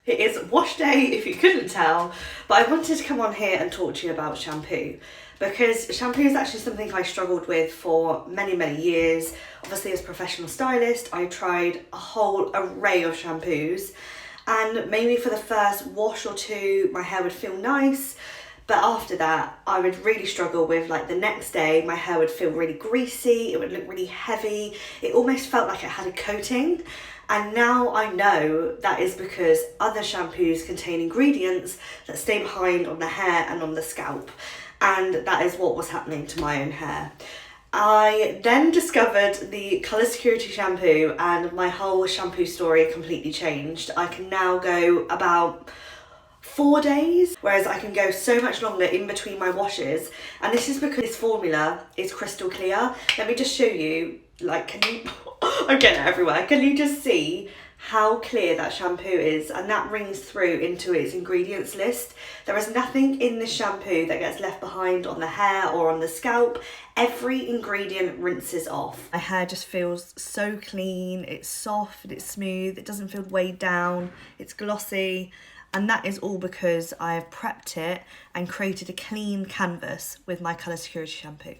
It is wash day, if you couldn't tell, but I wanted to come on here and talk to you about shampoo, because shampoo is actually something I struggled with for many years. Obviously, as a professional stylist, I tried a whole array of shampoos, and maybe for the first wash or two, my hair would feel nice, but after that, I would really struggle with, like, the next day, my hair would feel really greasy, it would look really heavy, it almost felt like it had a coating. And now I know that is because other shampoos contain ingredients that stay behind on the hair and on the scalp. And that is what was happening to my own hair. I then discovered the Colour Security shampoo, and my whole shampoo story completely changed. I can now go about 4 days, whereas I can go so much longer in between my washes. And this is because this formula is crystal clear. Let me just show you, like, can you, I'm getting it everywhere. Can you just see how clear that shampoo is? And that rings through into its ingredients list. There is nothing in this shampoo that gets left behind on the hair or on the scalp. Every ingredient rinses off. My hair just feels so clean, it's soft, it's smooth, it doesn't feel weighed down, it's glossy. And that is all because I have prepped it and created a clean canvas with my Colour Security shampoo.